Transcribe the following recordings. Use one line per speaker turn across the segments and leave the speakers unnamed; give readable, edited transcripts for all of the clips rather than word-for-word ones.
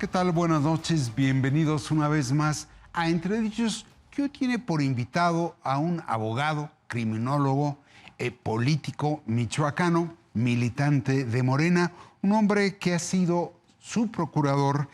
¿Qué tal? Buenas noches, bienvenidos una vez más a Entredichos, que hoy tiene por invitado a un abogado, criminólogo, político michoacano, militante de Morena, un hombre que ha sido su procurador,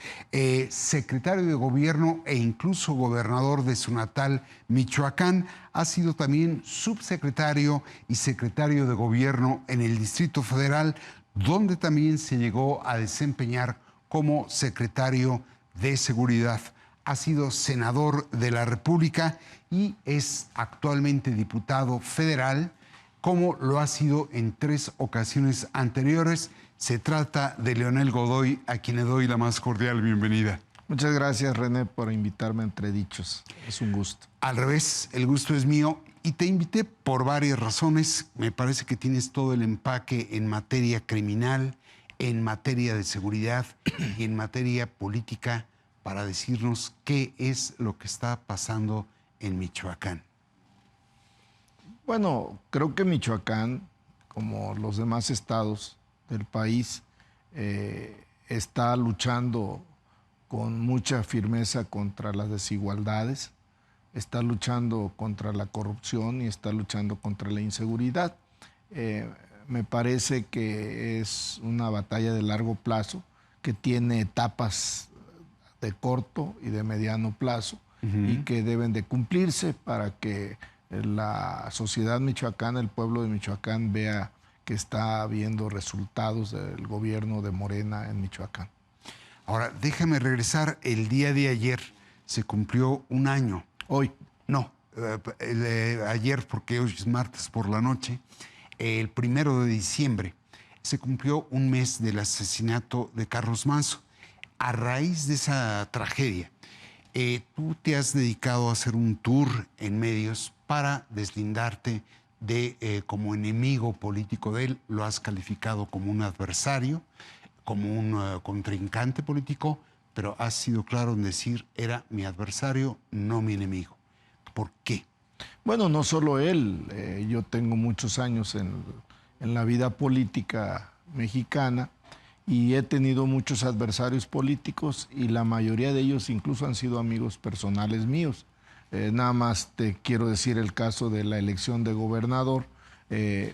secretario de gobierno e incluso gobernador de su natal Michoacán. Ha sido también subsecretario y secretario de gobierno en el Distrito Federal, donde también se llegó a desempeñar como secretario de Seguridad. Ha sido senador de la República y es actualmente diputado federal, como lo ha sido en 3 ocasiones anteriores. Se trata de Leonel Godoy, a quien le doy la más cordial bienvenida.
Muchas gracias, René, por invitarme a Entredichos. Es un gusto.
Al revés, el gusto es mío y te invité por varias razones. Me parece que tienes todo el empaque en materia criminal, en materia de seguridad y en materia política para decirnos qué es lo que está pasando en Michoacán.
Bueno, creo que Michoacán, como los demás estados del país, está luchando con mucha firmeza contra las desigualdades, está luchando contra la corrupción y está luchando contra la inseguridad. Me parece que es una batalla de largo plazo que tiene etapas de corto y de mediano plazo y que deben de cumplirse para que la sociedad michoacana, el pueblo de Michoacán, vea que está viendo resultados del gobierno de Morena en Michoacán.
Ahora, déjame regresar. El día de ayer se cumplió un año.
Hoy.
No, ayer, porque hoy es martes por la noche. El 1 de diciembre se cumplió un mes del asesinato de Carlos Manzo. A raíz de esa tragedia, tú te has dedicado a hacer un tour en medios para deslindarte de como enemigo político de él. Lo has calificado como un adversario, como un contrincante político, pero has sido claro en decir, era mi adversario, no mi enemigo. ¿Por qué?
Bueno, no solo él. Yo tengo muchos años en la vida política mexicana y he tenido muchos adversarios políticos y la mayoría de ellos incluso han sido amigos personales míos. Nada más te quiero decir el caso de la elección de gobernador.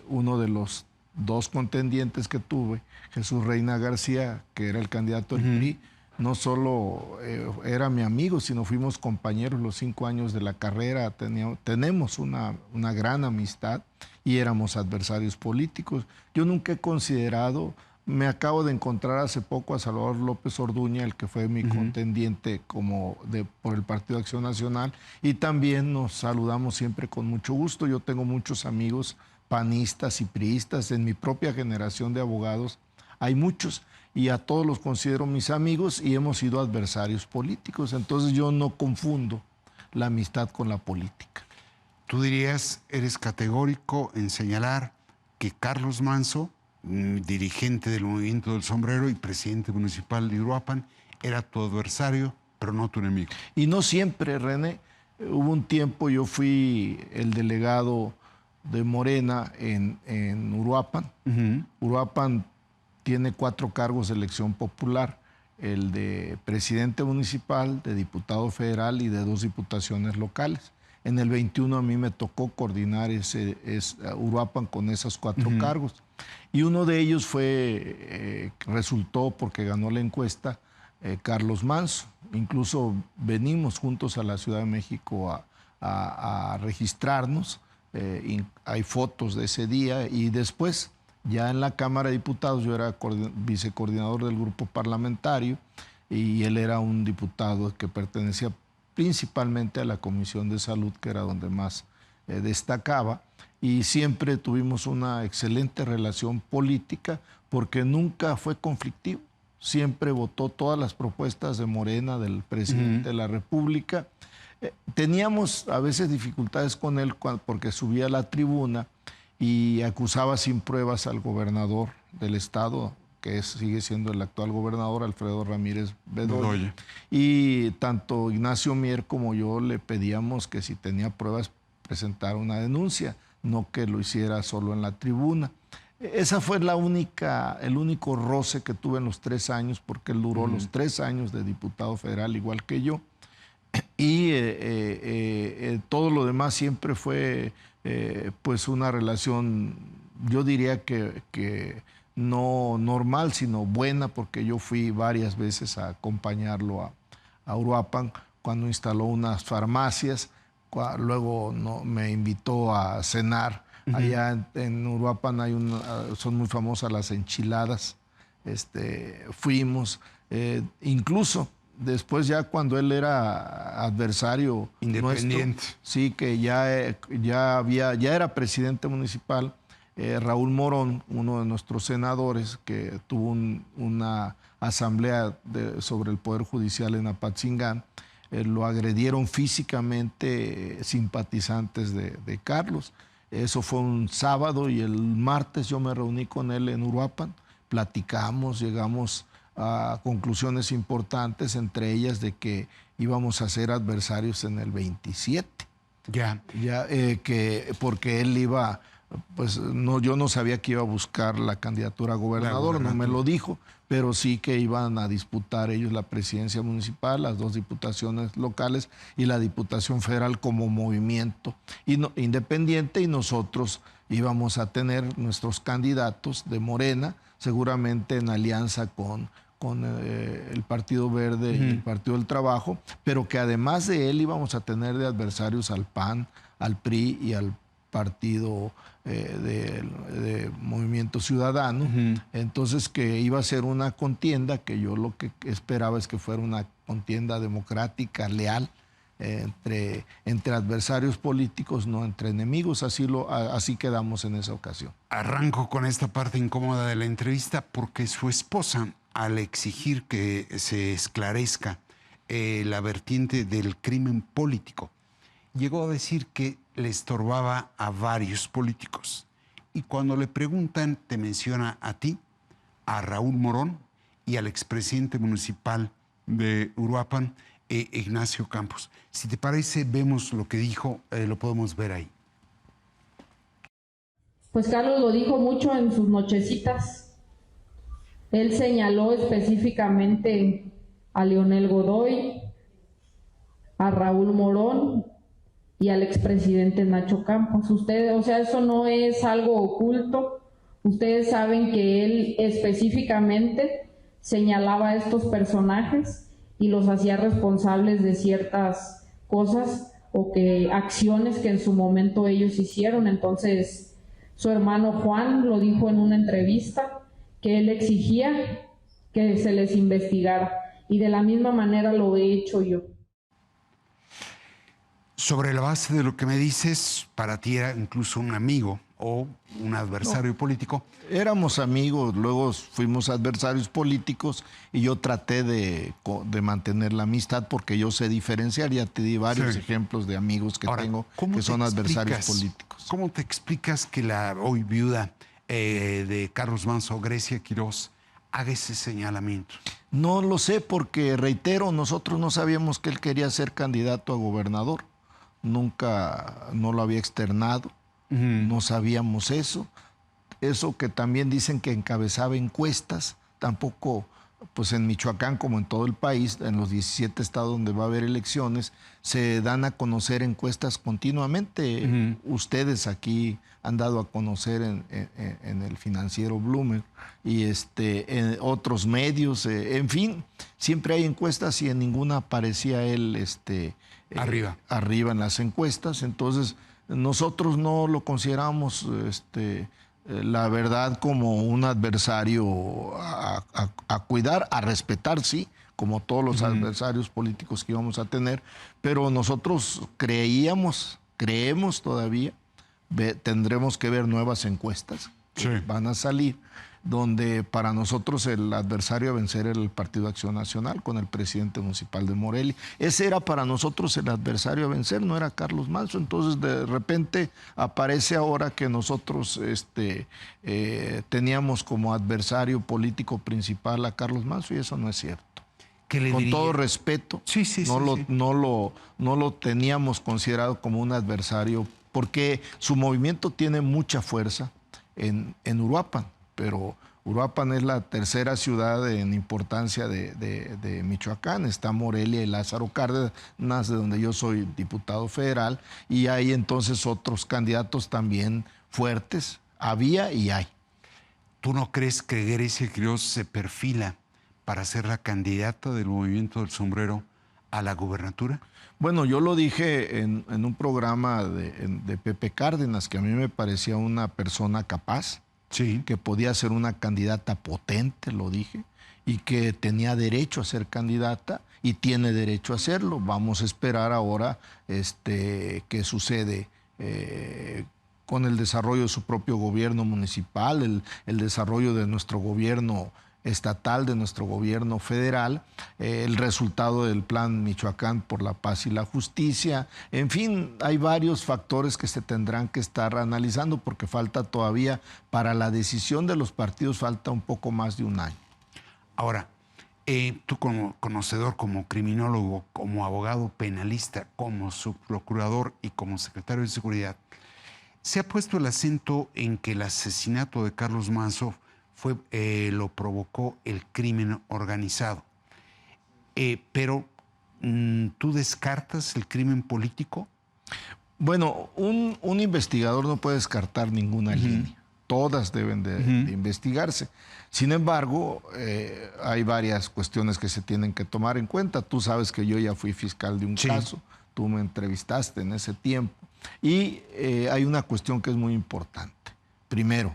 Uno de los 2 contendientes que tuve, Jesús Reina García, que era el candidato del PRI, no solo era mi amigo, sino fuimos compañeros los 5 años de la carrera. Tenemos una gran amistad y éramos adversarios políticos. Yo nunca he considerado... Me acabo de encontrar hace poco a Salvador López Orduña, el que fue mi contendiente por el Partido Acción Nacional, y también nos saludamos siempre con mucho gusto. Yo tengo muchos amigos panistas y priistas en mi propia generación de abogados. Hay muchos y a todos los considero mis amigos y hemos sido adversarios políticos. Entonces yo no confundo la amistad con la política.
Tú dirías, eres categórico en señalar que Carlos Manzo, dirigente del Movimiento del Sombrero y presidente municipal de Uruapan, era tu adversario, pero no tu enemigo.
Y no siempre, René. Hubo un tiempo, yo fui el delegado de Morena en Uruapan. Uruapan tiene 4 cargos de elección popular: el de presidente municipal, de diputado federal y de 2 diputaciones locales. En el 21 a mí me tocó coordinar Uruapan con esos 4 cargos. Y uno de ellos resultó, porque ganó la encuesta, Carlos Manzo. Incluso venimos juntos a la Ciudad de México a registrarnos. Hay fotos de ese día. Y después, ya en la Cámara de Diputados, yo era vicecoordinador del grupo parlamentario y él era un diputado que pertenecía principalmente a la Comisión de Salud, que era donde más destacaba, y siempre tuvimos una excelente relación política porque nunca fue conflictivo. Siempre votó todas las propuestas de Morena, del presidente de la República. Teníamos a veces dificultades con él porque subía a la tribuna y acusaba sin pruebas al gobernador del estado, que sigue siendo el actual gobernador, Alfredo Ramírez Bedoya. Y tanto Ignacio Mier como yo le pedíamos que si tenía pruebas presentara una denuncia, no que lo hiciera solo en la tribuna. Esa fue el único roce que tuve en los 3 años, porque él duró los 3 años de diputado federal igual que yo. Y todo lo demás siempre fue pues una relación, yo diría que no normal, sino buena, porque yo fui varias veces a acompañarlo a Uruapan cuando instaló unas farmacias, luego me invitó a cenar. Allá en Uruapan son muy famosas las enchiladas. Fuimos, incluso después ya cuando él era adversario
independiente
nuestro, sí, que ya era presidente municipal, Raúl Morón, uno de nuestros senadores, que tuvo una asamblea sobre el Poder Judicial en Apatzingán, lo agredieron físicamente simpatizantes de Carlos. Eso fue un sábado y el martes yo me reuní con él en Uruapan, platicamos, llegamos a conclusiones importantes, entre ellas de que íbamos a ser adversarios en el 27. Porque él iba, pues yo no sabía que iba a buscar la candidatura a gobernador, no me lo dijo, pero sí que iban a disputar ellos la presidencia municipal, las 2 diputaciones locales y la diputación federal como movimiento independiente, y nosotros íbamos a tener nuestros candidatos de Morena, seguramente en alianza con el Partido Verde y el Partido del Trabajo, pero que además de él íbamos a tener de adversarios al PAN, al PRI y al Partido de Movimiento Ciudadano. Entonces, que iba a ser una contienda que yo lo que esperaba es que fuera una contienda democrática, leal, entre adversarios políticos, no entre enemigos. Así quedamos en esa ocasión.
Arranco con esta parte incómoda de la entrevista porque su esposa, al exigir que se esclarezca la vertiente del crimen político, llegó a decir que le estorbaba a varios políticos. Y cuando le preguntan, te menciona a ti, a Raúl Morón y al expresidente municipal de Uruapan, Ignacio Campos. Si te parece, vemos lo que dijo, lo podemos ver ahí.
Pues Carlos lo dijo mucho en sus nochecitas. Él señaló específicamente a Leonel Godoy, a Raúl Morón y al expresidente Nacho Campos. Ustedes, o sea, eso no es algo oculto. Ustedes saben que él específicamente señalaba a estos personajes y los hacía responsables de ciertas cosas o acciones que en su momento ellos hicieron. Entonces, su hermano Juan lo dijo en una entrevista, que él exigía que se les investigara, y de la misma manera lo he hecho yo.
Sobre la base de lo que me dices, para ti era incluso un amigo o un adversario político.
Éramos amigos, luego fuimos adversarios políticos y yo traté de mantener la amistad porque yo sé diferenciar. Ya te di varios ejemplos de amigos que tengo que son adversarios políticos.
¿Cómo te explicas que la hoy viuda de Carlos Manso, Grecia Quiroz, haga ese señalamiento?
No lo sé porque, reitero, nosotros no sabíamos que él quería ser candidato a gobernador. Nunca, no lo había externado. No sabíamos eso. Eso que también dicen que encabezaba encuestas, tampoco, pues en Michoacán, como en todo el país, en los 17 estados donde va a haber elecciones, se dan a conocer encuestas continuamente. Ustedes aquí han dado a conocer en el Financiero Bloomberg y en otros medios, en fin, siempre hay encuestas y en ninguna aparecía él arriba en las encuestas. Entonces, nosotros no lo consideramos, la verdad, como un adversario a cuidar, a respetar, sí, como todos los adversarios políticos que íbamos a tener, pero nosotros creemos todavía, tendremos que ver nuevas encuestas que van a salir, donde para nosotros el adversario a vencer era el Partido Acción Nacional con el presidente municipal de Morelia. Ese era para nosotros el adversario a vencer, no era Carlos Manso. Entonces de repente aparece ahora que nosotros teníamos como adversario político principal a Carlos Manso, y eso no es cierto. Con todo respeto, no lo teníamos considerado como un adversario, porque su movimiento tiene mucha fuerza en Uruapan, pero Uruapan es la tercera ciudad en importancia de Michoacán. Está Morelia y Lázaro Cárdenas, de donde yo soy diputado federal, y hay entonces otros candidatos también fuertes. Había y hay.
¿Tú no crees que Grecia Quiroz se perfila para ser la candidata del Movimiento del Sombrero a la gubernatura?
Bueno, yo lo dije en un programa de Pepe Cárdenas, que a mí me parecía una persona capaz,
sí,
que podía ser una candidata potente, lo dije, y que tenía derecho a ser candidata y tiene derecho a hacerlo. Vamos a esperar ahora qué sucede con el desarrollo de su propio gobierno municipal, el desarrollo de nuestro gobierno estatal, de nuestro gobierno federal, el resultado del Plan Michoacán por la Paz y la Justicia. En fin, hay varios factores que se tendrán que estar analizando porque falta todavía, para la decisión de los partidos, falta un poco más de un año.
Ahora, tú como conocedor, como criminólogo, como abogado penalista, como subprocurador y como secretario de Seguridad, se ha puesto el acento en que el asesinato de Carlos Manso lo provocó el crimen organizado. Pero, ¿tú descartas el crimen político?
Bueno, un investigador no puede descartar ninguna línea. Todas deben de investigarse. Sin embargo, hay varias cuestiones que se tienen que tomar en cuenta. Tú sabes que yo ya fui fiscal de un caso. Tú me entrevistaste en ese tiempo. Y hay una cuestión que es muy importante. Primero,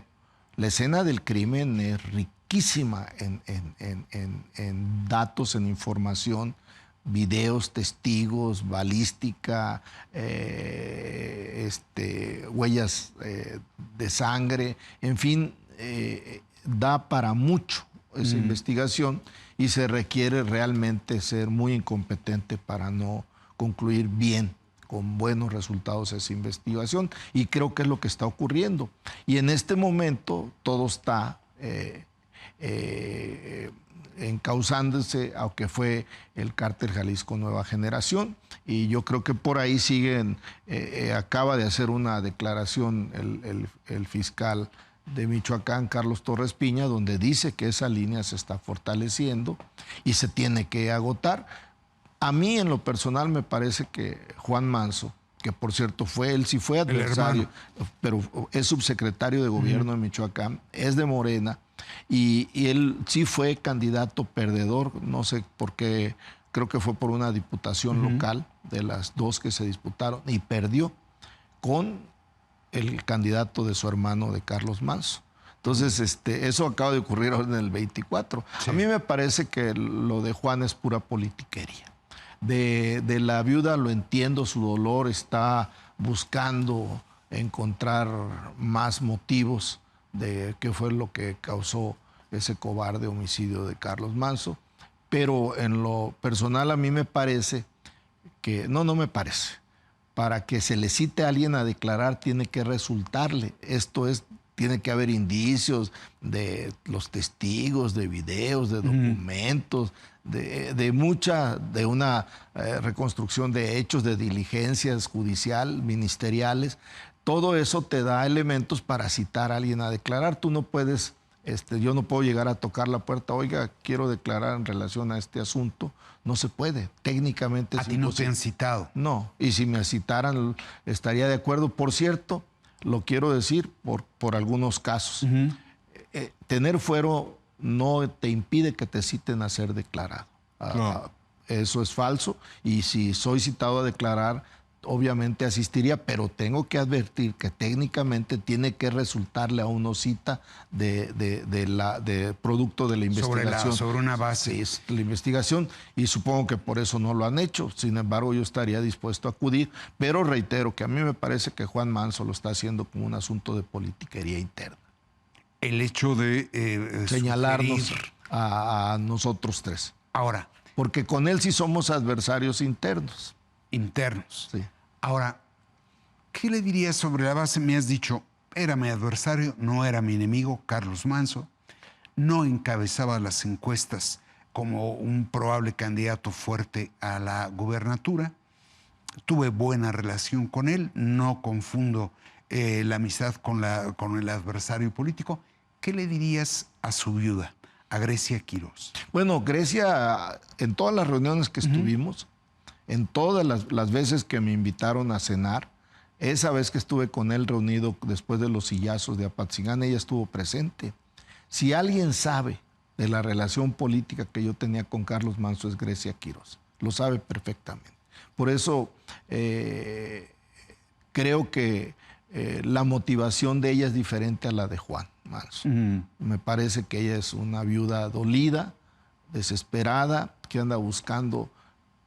la escena del crimen es riquísima en datos, en información, videos, testigos, balística, huellas de sangre, en fin, da para mucho esa investigación y se requiere realmente ser muy incompetente para no concluir bien, con buenos resultados esa investigación, y creo que es lo que está ocurriendo. Y en este momento todo está encauzándose a lo que fue el Cártel Jalisco Nueva Generación, y yo creo que por ahí siguen, acaba de hacer una declaración el fiscal de Michoacán, Carlos Torres Piña, donde dice que esa línea se está fortaleciendo y se tiene que agotar. A mí, en lo personal, me parece que Juan Manso, que por cierto él sí fue adversario, pero es subsecretario de gobierno de Michoacán, es de Morena, y él sí fue candidato perdedor, no sé por qué, creo que fue por una diputación local de las dos que se disputaron, y perdió con el candidato de su hermano, de Carlos Manso. Entonces, eso acaba de ocurrir ahora en el 24. Sí. A mí me parece que lo de Juan es pura politiquería. De la viuda lo entiendo, su dolor, está buscando encontrar más motivos de qué fue lo que causó ese cobarde homicidio de Carlos Manso, pero en lo personal a mí me parece que, no me parece, para que se le cite a alguien a declarar tiene que resultarle, esto es, tiene que haber indicios de los testigos, de videos, de documentos, de una reconstrucción de hechos, de diligencias judicial, ministeriales. Todo eso te da elementos para citar a alguien a declarar. Tú no puedes, yo no puedo llegar a tocar la puerta, oiga, quiero declarar en relación a este asunto. No se puede, técnicamente es imposible.
¿A ti no te han citado?
No, y si me citaran estaría de acuerdo. Por cierto, lo quiero decir por algunos casos. Tener fuero no te impide que te citen a ser declarado. Eso es falso, y si soy citado a declarar, obviamente asistiría, pero tengo que advertir que técnicamente tiene que resultarle a uno cita de producto de la investigación.
Sobre una base.
Sí, es la investigación, y supongo que por eso no lo han hecho. Sin embargo, yo estaría dispuesto a acudir, pero reitero que a mí me parece que Juan Manso lo está haciendo como un asunto de politiquería interna.
El hecho de
señalarnos a nosotros tres.
Ahora.
Porque con él sí somos adversarios internos.
Internos.
Sí.
Ahora, ¿qué le dirías sobre la base? Me has dicho, era mi adversario, no era mi enemigo, Carlos Manso. No encabezaba las encuestas como un probable candidato fuerte a la gubernatura. Tuve buena relación con él, no confundo la amistad con el adversario político. ¿Qué le dirías a su viuda, a Grecia Quirós?
Bueno, Grecia, en todas las reuniones que estuvimos, en todas las veces que me invitaron a cenar, esa vez que estuve con él reunido después de los sillazos de Apatzingán, ella estuvo presente. Si alguien sabe de la relación política que yo tenía con Carlos Manso, es Grecia Quirós. Lo sabe perfectamente. Por eso creo que la motivación de ella es diferente a la de Juan Manso. Me parece que ella es una viuda dolida, desesperada, que anda buscando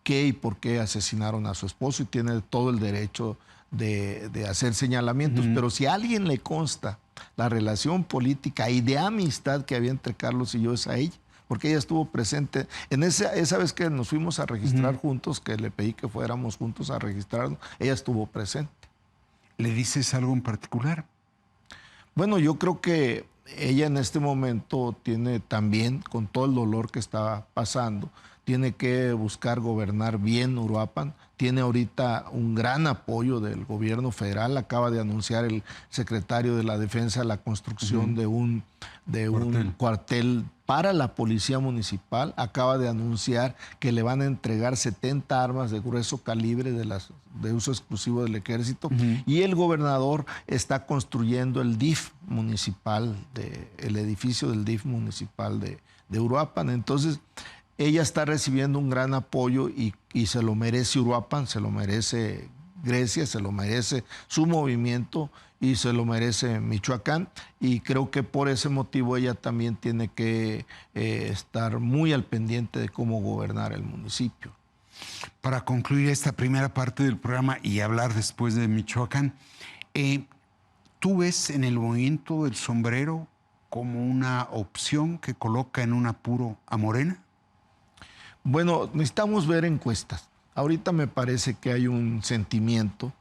qué y por qué asesinaron a su esposo y tiene todo el derecho de hacer señalamientos. Pero si a alguien le consta la relación política y de amistad que había entre Carlos y yo, es a ella, porque ella estuvo presente. En esa vez que nos fuimos a registrar juntos, que le pedí que fuéramos juntos a registrarnos, ella estuvo presente.
¿Le dices algo en particular?
Bueno, yo creo que ella en este momento tiene también, con todo el dolor que está pasando, tiene que buscar gobernar bien Uruapan. Tiene ahorita un gran apoyo del gobierno federal. Acaba de anunciar el secretario de la Defensa la construcción de un cuartel para la Policía Municipal. Acaba de anunciar que le van a entregar 70 armas de grueso calibre de uso exclusivo del Ejército. Y el gobernador está construyendo el DIF municipal, el edificio del DIF municipal de Uruapan. Entonces, ella está recibiendo un gran apoyo y se lo merece Uruapan, se lo merece Grecia, se lo merece su movimiento y se lo merece Michoacán. Y creo que por ese motivo ella también tiene que estar muy al pendiente de cómo gobernar el municipio.
Para concluir esta primera parte del programa y hablar después de Michoacán, ¿tú ves en el movimiento del sombrero como una opción que coloca en un apuro a Morena?
Bueno, necesitamos ver encuestas. Ahorita me parece que hay un sentimiento,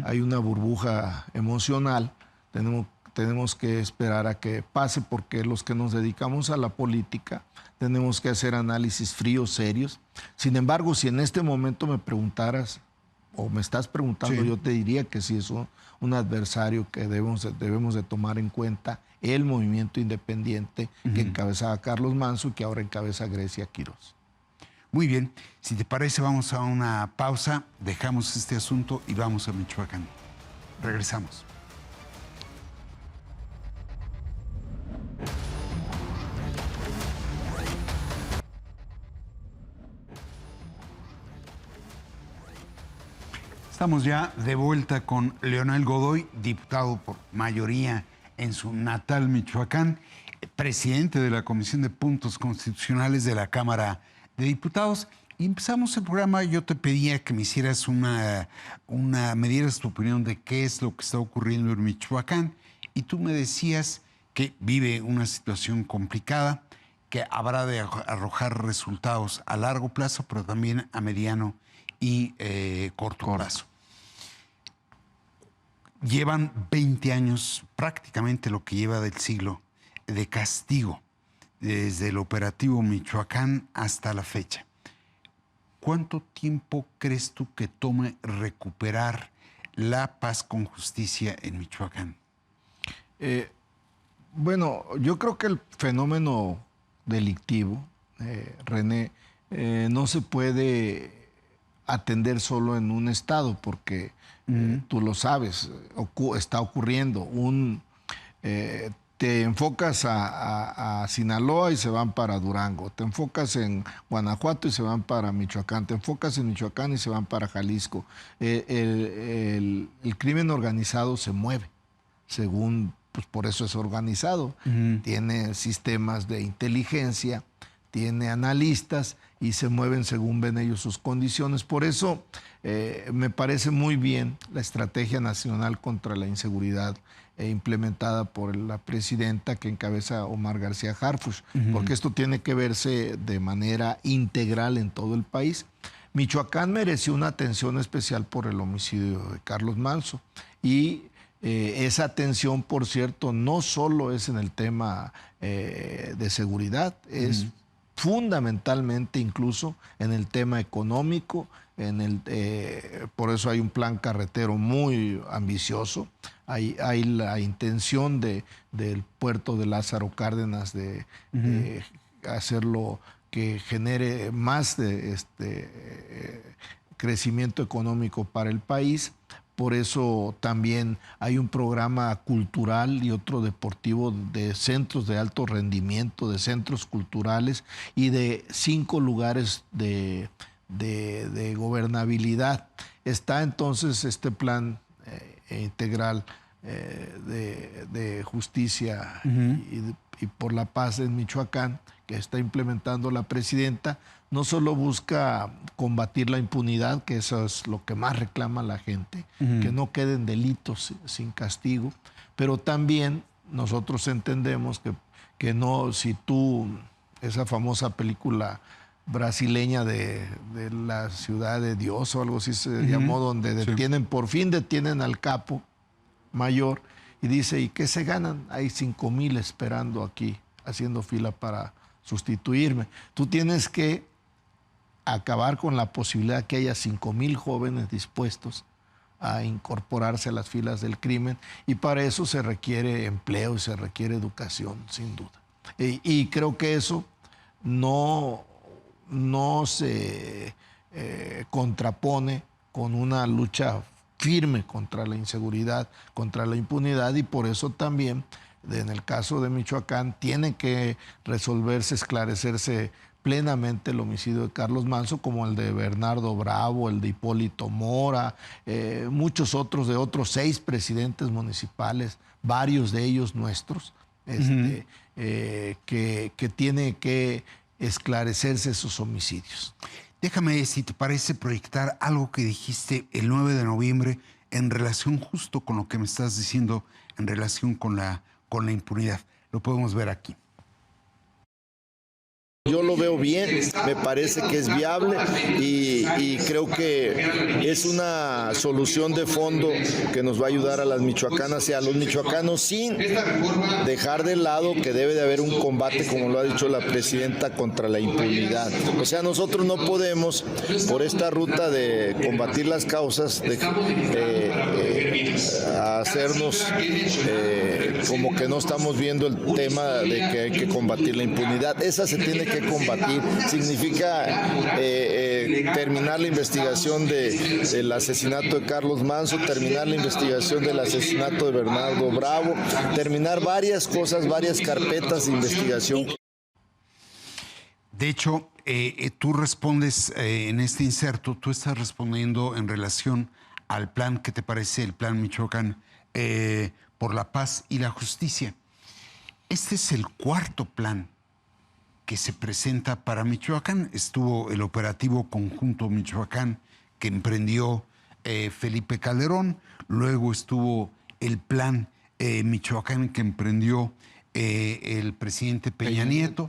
hay una burbuja emocional. Tenemos que esperar a que pase, porque los que nos dedicamos a la política tenemos que hacer análisis fríos, serios. Sin embargo, si en este momento me preguntaras o me estás preguntando, yo te diría que sí es un adversario que debemos de tomar en cuenta, el movimiento independiente que encabezaba Carlos Manso y que ahora encabeza Grecia Quirós.
Muy bien, si te parece vamos a una pausa, dejamos este asunto y vamos a Michoacán. Regresamos. Estamos ya de vuelta con Leonel Godoy, diputado por mayoría en su natal Michoacán, presidente de la Comisión de Puntos Constitucionales de la Cámara de Diputados. Y empezamos el programa, yo te pedía que me hicieras me dieras tu opinión de qué es lo que está ocurriendo en Michoacán, y tú me decías que vive una situación complicada, que habrá de arrojar resultados a largo plazo, pero también a mediano y corto plazo. Llevan 20 años, prácticamente lo que lleva del siglo, de castigo, desde el operativo Michoacán hasta la fecha. ¿Cuánto tiempo crees tú que tome recuperar la paz con justicia en Michoacán?
Bueno, yo creo que el fenómeno delictivo, René, no se puede atender solo en un estado, porque tú lo sabes, está ocurriendo. Te enfocas a Sinaloa y se van para Durango, te enfocas en Guanajuato y se van para Michoacán, te enfocas en Michoacán y se van para Jalisco. El crimen organizado se mueve, según, pues por eso es organizado. Tiene sistemas de inteligencia, tiene analistas y se mueven según ven ellos sus condiciones. Por eso me parece muy bien la Estrategia Nacional contra la Inseguridad implementada por la presidenta que encabeza Omar García Harfuch, porque esto tiene que verse de manera integral en todo el país. Michoacán mereció una atención especial por el homicidio de Carlos Manso, y esa atención, por cierto, no solo es en el tema de seguridad, es fundamentalmente incluso en el tema económico, por eso hay un plan carretero muy ambicioso, hay la intención del puerto de Lázaro Cárdenas de hacerlo que genere más crecimiento económico para el país. Por eso también hay un programa cultural y otro deportivo de centros de alto rendimiento, de centros culturales y de 5 lugares de gobernabilidad. Está entonces este plan integral de justicia y por la paz en Michoacán, que está implementando la presidenta. No solo busca combatir la impunidad, que eso es lo que más reclama la gente, que no queden delitos sin castigo, pero también nosotros entendemos que no, si tú, esa famosa película brasileña de la ciudad de Dios o algo así se llamó, donde por fin detienen al capo mayor y dice, ¿y qué se ganan? Hay 5,000 esperando aquí, haciendo fila para sustituirme. Tú tienes que acabar con la posibilidad que haya 5,000 jóvenes dispuestos a incorporarse a las filas del crimen, y para eso se requiere empleo y se requiere educación, sin duda. Y creo que eso no se contrapone con una lucha firme contra la inseguridad, contra la impunidad, y por eso también, en el caso de Michoacán, tiene que resolverse, esclarecerse plenamente el homicidio de Carlos Manzo, como el de Bernardo Bravo, el de Hipólito Mora, muchos otros, de otros 6 presidentes municipales, varios de ellos nuestros, que tiene que esclarecerse esos homicidios.
Déjame, si te parece, proyectar algo que dijiste el 9 de noviembre en relación justo con lo que me estás diciendo, en relación con la impunidad. Lo podemos ver aquí.
Yo lo veo bien, me parece que es viable y creo que es una solución de fondo que nos va a ayudar a las michoacanas y a los michoacanos, sin dejar de lado que debe de haber un combate, como lo ha dicho la presidenta, contra la impunidad. O sea, nosotros no podemos, por esta ruta de combatir las causas, hacernos como que no estamos viendo el tema de que hay que combatir la impunidad. Esa se tiene que combatir. Significa terminar la investigación del asesinato de Carlos Manzo, terminar la investigación del asesinato de Bernardo Bravo, terminar varias cosas, varias carpetas de investigación.
De hecho, tú respondes en este inserto, tú estás respondiendo en relación al plan que te parece, el plan Michoacán por la paz y la justicia. Este es el 4º plan que se presenta para Michoacán. Estuvo el operativo conjunto Michoacán que emprendió Felipe Calderón, luego estuvo el plan Michoacán que emprendió el presidente Peña Nieto,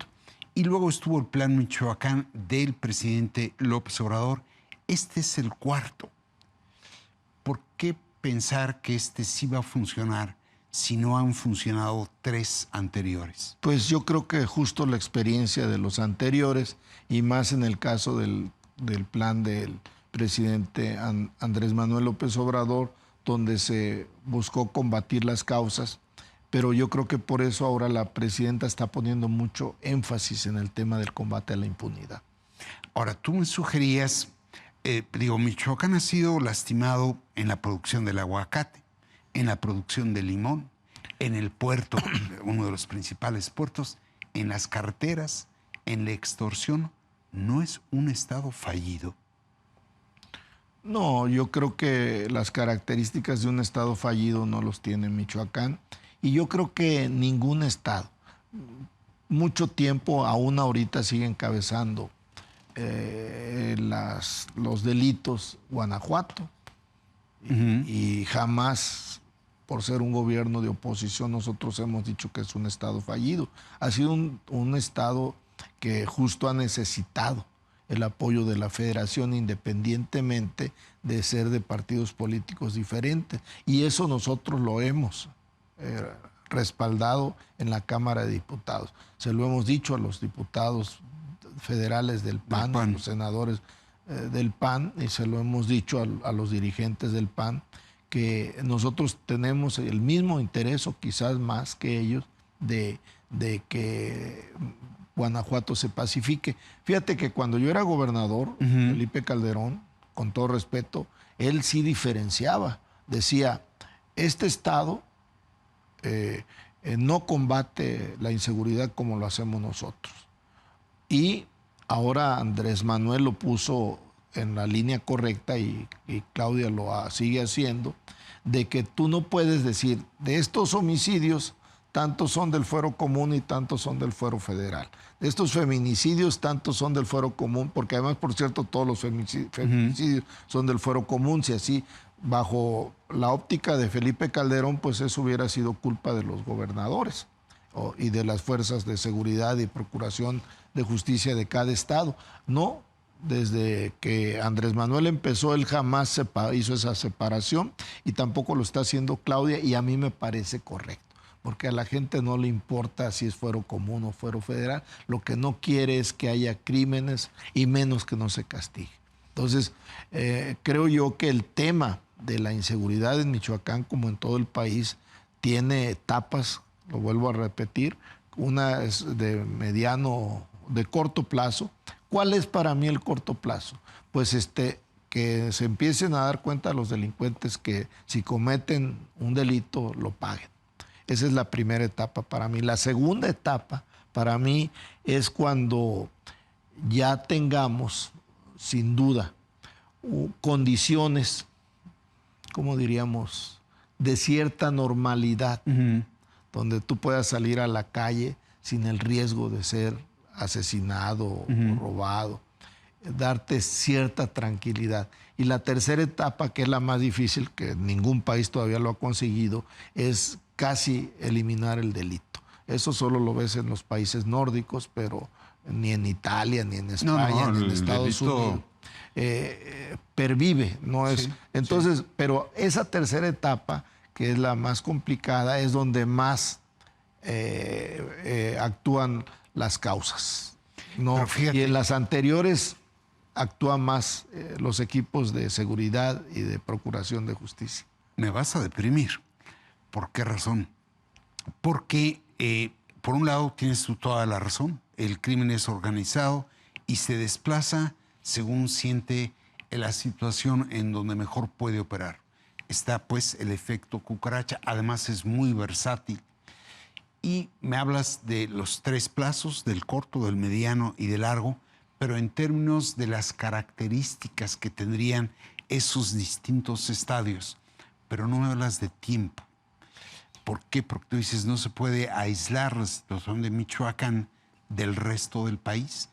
y luego estuvo el plan Michoacán del presidente López Obrador. Este es el 4º. ¿Por qué pensar que este sí va a funcionar si no han funcionado 3 anteriores?
Pues yo creo que justo la experiencia de los anteriores, y más en el caso del plan del presidente Andrés Manuel López Obrador, donde se buscó combatir las causas, pero yo creo que por eso ahora la presidenta está poniendo mucho énfasis en el tema del combate a la impunidad.
Ahora, tú me sugerías, Michoacán ha sido lastimado en la producción del aguacate, en la producción del limón, en el puerto, uno de los principales puertos, en las carreteras, en la extorsión. ¿No es un estado fallido?
No, yo creo que las características de un estado fallido no los tiene Michoacán, y yo creo que ningún estado. Mucho tiempo, aún ahorita, sigue encabezando los delitos Guanajuato, y jamás, por ser un gobierno de oposición, nosotros hemos dicho que es un estado fallido. Ha sido un estado que justo ha necesitado el apoyo de la federación, independientemente de ser de partidos políticos diferentes, y eso nosotros lo hemos respaldado en la Cámara de Diputados. Se lo hemos dicho a los diputados federales del PAN, a los senadores del PAN, y se lo hemos dicho a los dirigentes del PAN, que nosotros tenemos el mismo interés, o quizás más que ellos, de que Guanajuato se pacifique. Fíjate que cuando yo era gobernador, Felipe Calderón, con todo respeto, él sí diferenciaba. Decía, este estado no combate la inseguridad como lo hacemos nosotros. Y ahora Andrés Manuel lo puso en la línea correcta y Claudia lo sigue haciendo, de que tú no puedes decir, de estos homicidios, tantos son del fuero común y tantos son del fuero federal. De estos feminicidios, tantos son del fuero común, porque además, por cierto, todos los feminicidios son del fuero común. Si así, bajo la óptica de Felipe Calderón, pues eso hubiera sido culpa de los gobernadores y de las fuerzas de seguridad y procuración de justicia de cada estado. No, desde que Andrés Manuel empezó, él jamás hizo esa separación, y tampoco lo está haciendo Claudia, y a mí me parece correcto, porque a la gente no le importa si es fuero común o fuero federal. Lo que no quiere es que haya crímenes, y menos que no se castigue. Entonces, creo yo que el tema de la inseguridad en Michoacán, como en todo el país, tiene etapas, lo vuelvo a repetir. Una es de corto plazo. ¿Cuál es para mí el corto plazo? Pues que se empiecen a dar cuenta los delincuentes que si cometen un delito lo paguen. Esa es la primera etapa para mí. La segunda etapa para mí es cuando ya tengamos, sin duda, condiciones, como diríamos, de cierta normalidad, donde tú puedas salir a la calle sin el riesgo de ser asesinado o robado, darte cierta tranquilidad. Y la tercera etapa, que es la más difícil, que ningún país todavía lo ha conseguido, es casi eliminar el delito. Eso solo lo ves en los países nórdicos, pero ni en Italia, ni en España, ni en Estados Unidos. Pervive, no es. Sí, entonces, sí. Pero esa tercera etapa, que es la más complicada, es donde más actúan las causas, ¿no? Y en las anteriores actúan más los equipos de seguridad y de procuración de justicia.
Me vas a deprimir. ¿Por qué razón? Porque, por un lado, tienes tú toda la razón. El crimen es organizado y se desplaza según siente la situación en donde mejor puede operar. Está, pues, el efecto cucaracha. Además, es muy versátil. Y me hablas de los tres plazos, del corto, del mediano y del largo, pero en términos de las características que tendrían esos distintos estadios. Pero no me hablas de tiempo. ¿Por qué? Porque tú dices, no se puede aislar la situación de Michoacán del resto del país.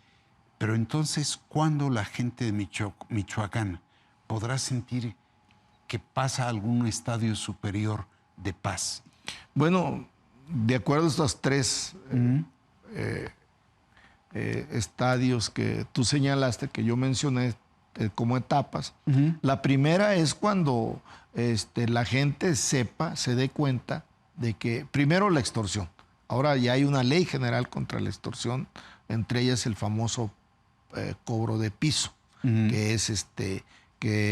Pero entonces, ¿cuándo la gente de Michoacán podrá sentir que pasa a algún estadio superior de paz?
Bueno, de acuerdo a estos tres estadios que tú señalaste, que yo mencioné como etapas, la primera es cuando la gente sepa, se dé cuenta de que, primero, la extorsión. Ahora ya hay una ley general contra la extorsión, entre ellas el famoso cobro de piso, que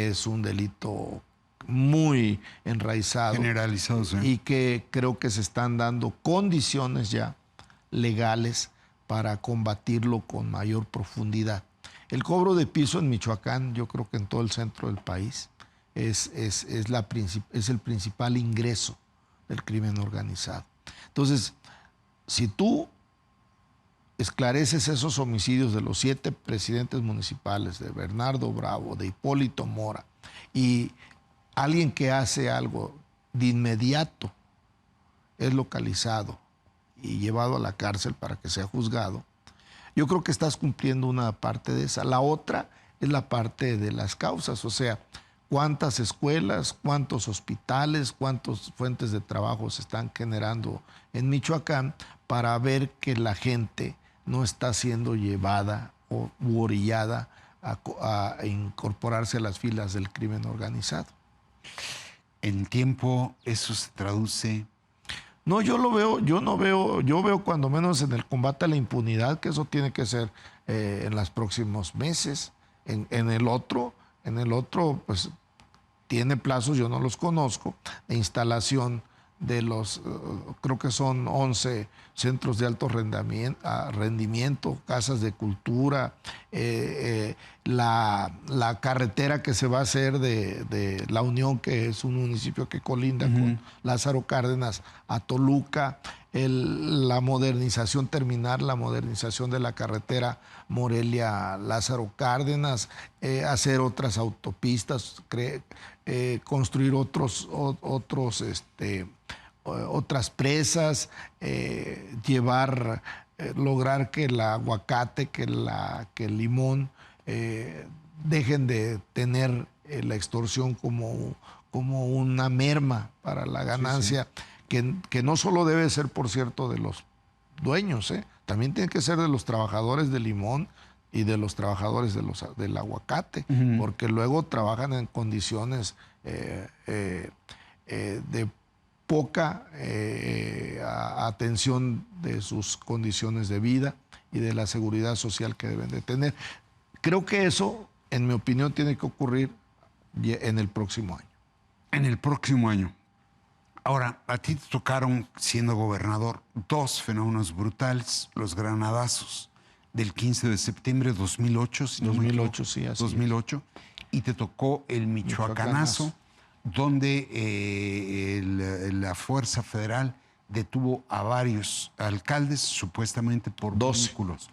es un delito muy enraizado,
generalizado, sí.
Y que creo que se están dando condiciones ya legales para combatirlo con mayor profundidad. El cobro de piso en Michoacán, yo creo que en todo el centro del país, es el principal ingreso del crimen organizado. Entonces, si tú esclareces esos homicidios de los 7 presidentes municipales, de Bernardo Bravo, de Hipólito Mora, y alguien que hace algo de inmediato es localizado y llevado a la cárcel para que sea juzgado, yo creo que estás cumpliendo una parte de esa. La otra es la parte de las causas, o sea, cuántas escuelas, cuántos hospitales, cuántas fuentes de trabajo se están generando en Michoacán para ver que la gente no está siendo llevada u orillada a incorporarse a las filas del crimen organizado.
¿En tiempo eso se traduce?
No, yo veo cuando menos en el combate a la impunidad, que eso tiene que ser en los próximos meses. En el otro, pues tiene plazos, yo no los conozco, de instalación de los, creo que son 11 centros de alto rendimiento, casas de cultura, la carretera que se va a hacer de La Unión, que es un municipio que colinda con Lázaro Cárdenas, a Toluca, terminar la modernización de la carretera Morelia-Lázaro Cárdenas, hacer otras autopistas, construir otras presas, lograr que el aguacate, que el limón dejen de tener la extorsión como una merma para la ganancia, que no solo debe ser, por cierto, de los dueños, también tiene que ser de los trabajadores del limón y de los trabajadores del aguacate, porque luego trabajan en condiciones de poca atención de sus condiciones de vida y de la seguridad social que deben de tener. Creo que eso, en mi opinión, tiene que ocurrir en el próximo año.
En el próximo año. Ahora, a ti te tocaron, siendo gobernador, dos fenómenos brutales: los granadazos del 15 de septiembre de 2008. Si
2008, sí, así
2008. Y te tocó el Michoacanazo, donde la Fuerza Federal detuvo a varios alcaldes, supuestamente por
12.
vínculos.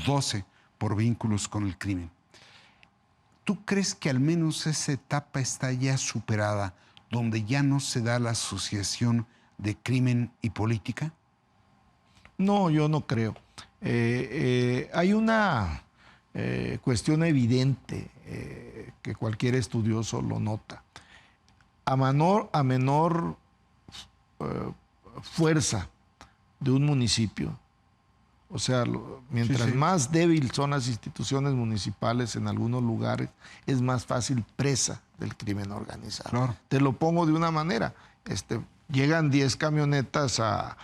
12 por vínculos con el crimen. ¿Tú crees que al menos esa etapa está ya superada, donde ya no se da la asociación de crimen y política?
No, yo no creo. Hay una cuestión evidente que cualquier estudioso lo nota. A menor fuerza de un municipio, o sea, mientras más débil son las instituciones municipales en algunos lugares, es más fácil presa del crimen organizado.
Claro.
Te lo pongo de una manera. Llegan 10 camionetas a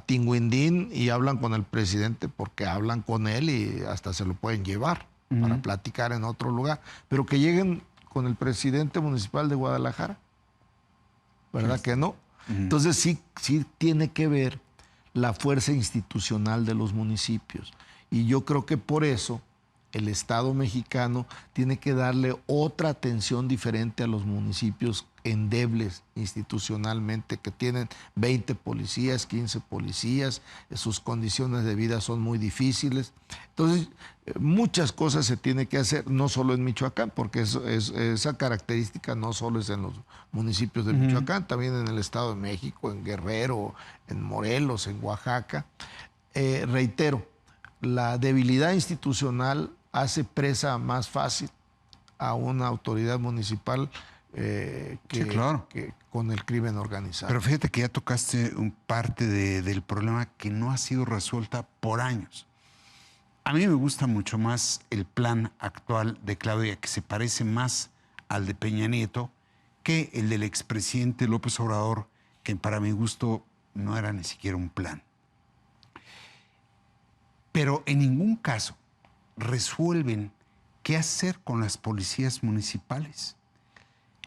Tinguindín y hablan con el presidente porque hablan con él y hasta se lo pueden llevar para platicar en otro lugar. Pero que lleguen con el presidente municipal de Guadalajara, ¿verdad que no? Entonces sí tiene que ver la fuerza institucional de los municipios. Y yo creo que por eso el Estado mexicano tiene que darle otra atención diferente a los municipios endebles institucionalmente, que tienen 20 policías, 15 policías, sus condiciones de vida son muy difíciles. Entonces, muchas cosas se tiene que hacer, no solo en Michoacán, porque esa característica no solo es en los municipios de Michoacán, también en el Estado de México, en Guerrero, en Morelos, en Oaxaca. Reitero, la debilidad institucional hace presa más fácil a una autoridad municipal que con el crimen organizado.
Pero fíjate que ya tocaste parte del problema que no ha sido resuelta por años. A mí me gusta mucho más el plan actual de Claudia, que se parece más al de Peña Nieto que el del expresidente López Obrador, que para mi gusto no era ni siquiera un plan. Pero en ningún caso resuelven qué hacer con las policías municipales.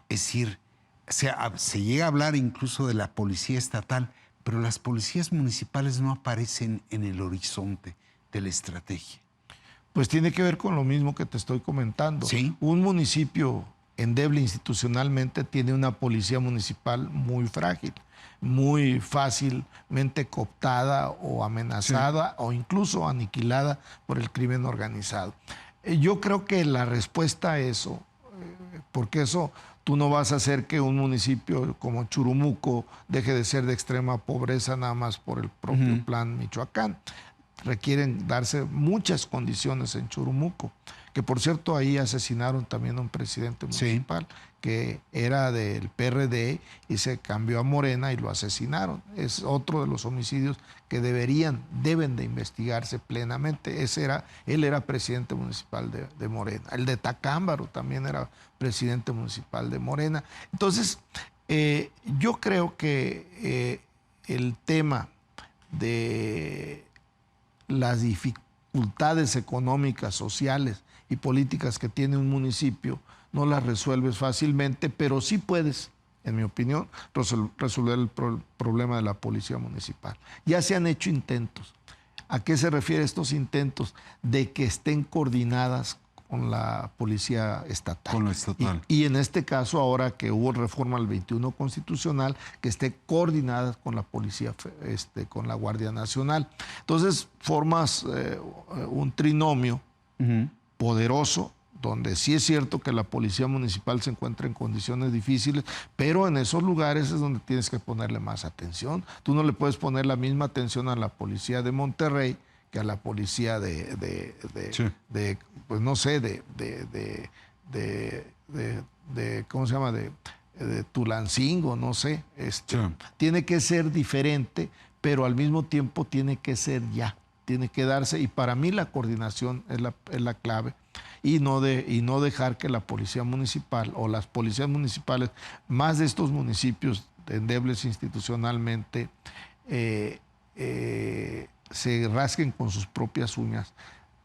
Es decir, se llega a hablar incluso de la policía estatal, pero las policías municipales no aparecen en el horizonte de la estrategia.
Pues tiene que ver con lo mismo que te estoy comentando.
¿Sí?
Un municipio endeble institucionalmente tiene una policía municipal muy frágil, muy fácilmente cooptada o amenazada o incluso aniquilada por el crimen organizado. Yo creo que la respuesta a eso, porque eso tú no vas a hacer que un municipio como Churumuco deje de ser de extrema pobreza nada más por el propio plan Michoacán. Requieren darse muchas condiciones en Churumuco, que por cierto ahí asesinaron también a un presidente municipal que era del PRD y se cambió a Morena y lo asesinaron. Es otro de los homicidios que deben de investigarse plenamente. Él era presidente municipal de Morena. El de Tacámbaro también era presidente municipal de Morena. Entonces, yo creo que el tema de las dificultades económicas, sociales y políticas que tiene un municipio, no las resuelves fácilmente, pero sí puedes, en mi opinión, resolver el problema de la policía municipal. Ya se han hecho intentos. ¿A qué se refieren estos intentos? De que estén coordinadas con la policía estatal.
Con la estatal.
Y en este caso, ahora que hubo reforma al 21 constitucional, que esté coordinada con la policía, con la Guardia Nacional. Entonces, formas un trinomio poderoso, donde sí es cierto que la policía municipal se encuentra en condiciones difíciles, pero en esos lugares es donde tienes que ponerle más atención. Tú no le puedes poner la misma atención a la policía de Monterrey que a la policía pues no sé, ¿cómo se llama? De Tulancingo, no sé. Tiene que ser diferente, pero al mismo tiempo tiene que ser ya, tiene que darse, y para mí la coordinación es la clave, y no dejar que la policía municipal o las policías municipales, más de estos municipios endebles institucionalmente, se rasquen con sus propias uñas.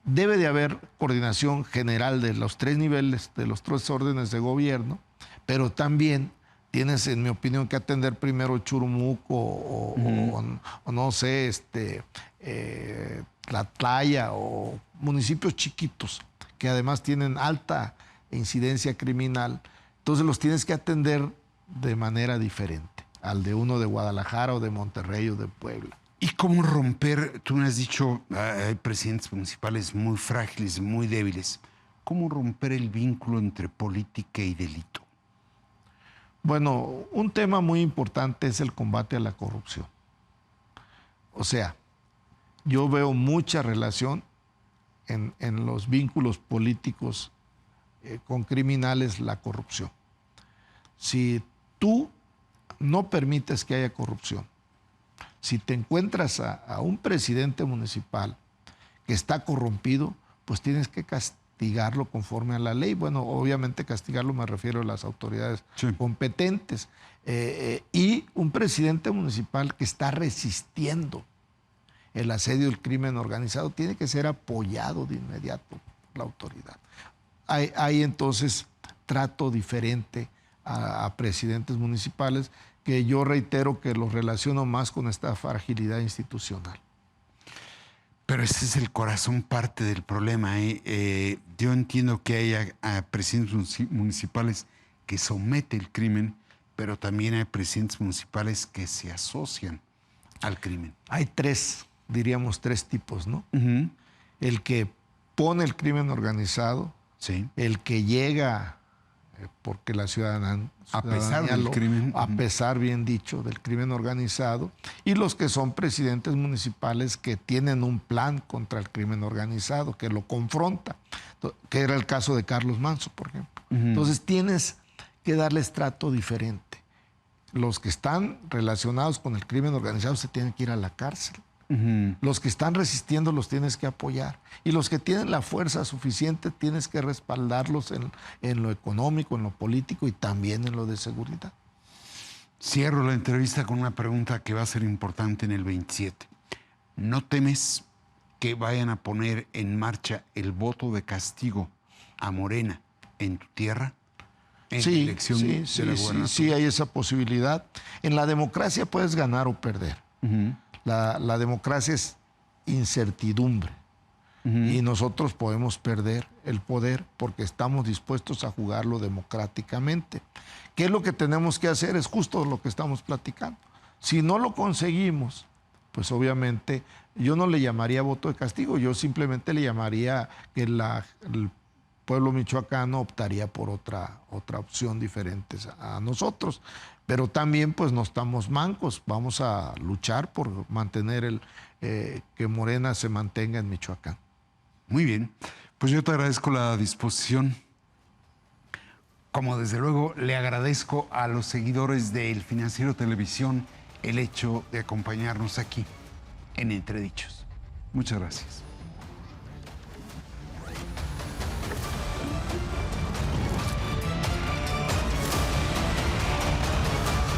Debe de haber coordinación general de los 3 niveles, de los 3 órdenes de gobierno, pero también tienes, en mi opinión, que atender primero Churumuco o no sé, Tlatlaya o municipios chiquitos que además tienen alta incidencia criminal. Entonces los tienes que atender de manera diferente al de uno de Guadalajara o de Monterrey o de Puebla.
¿Y cómo romper? Tú me has dicho, hay presidentes municipales muy frágiles, muy débiles. ¿Cómo romper el vínculo entre política y delito?
Bueno, un tema muy importante es el combate a la corrupción. O sea, yo veo mucha relación en los vínculos políticos con criminales, la corrupción. Si tú no permites que haya corrupción, si te encuentras a un presidente municipal que está corrompido, pues tienes que castigarlo conforme a la ley. Bueno, obviamente castigarlo me refiero a las autoridades competentes. Y un presidente municipal que está resistiendo el asedio del crimen organizado tiene que ser apoyado de inmediato por la autoridad. Hay entonces trato diferente a presidentes municipales, que yo reitero que los relaciono más con esta fragilidad institucional.
Pero ese es el corazón, parte del problema. Yo entiendo que haya presidentes municipales que someten el crimen, pero también hay presidentes municipales que se asocian al crimen.
Hay diríamos tres tipos, ¿no? El que pone el crimen organizado, el que llega porque la ciudadanía,
a pesar del crimen,
a pesar, bien dicho, del crimen organizado, y los que son presidentes municipales que tienen un plan contra el crimen organizado, que lo confronta, que era el caso de Carlos Manzo, por ejemplo. Entonces tienes que darles trato diferente. Los que están relacionados con el crimen organizado se tienen que ir a la cárcel. Los que están resistiendo los tienes que apoyar, y los que tienen la fuerza suficiente tienes que respaldarlos en lo económico, en lo político y también en lo de seguridad.
Cierro la entrevista con una pregunta que va a ser importante en el 27. ¿No temes que vayan a poner en marcha el voto de castigo a Morena en tu tierra? En la elección de la gobernatura.
Sí, hay esa posibilidad. En la democracia puedes ganar o perder. La democracia es incertidumbre, y nosotros podemos perder el poder porque estamos dispuestos a jugarlo democráticamente. ¿Qué es lo que tenemos que hacer? Es justo lo que estamos platicando. Si no lo conseguimos, pues obviamente yo no le llamaría voto de castigo, yo simplemente le llamaría que el pueblo michoacano optaría por otra opción diferente a nosotros. Pero también pues no estamos mancos, vamos a luchar por mantener que Morena se mantenga en Michoacán.
Muy bien, pues yo te agradezco la disposición. Como desde luego le agradezco a los seguidores de El Financiero Televisión el hecho de acompañarnos aquí en Entredichos. Muchas gracias.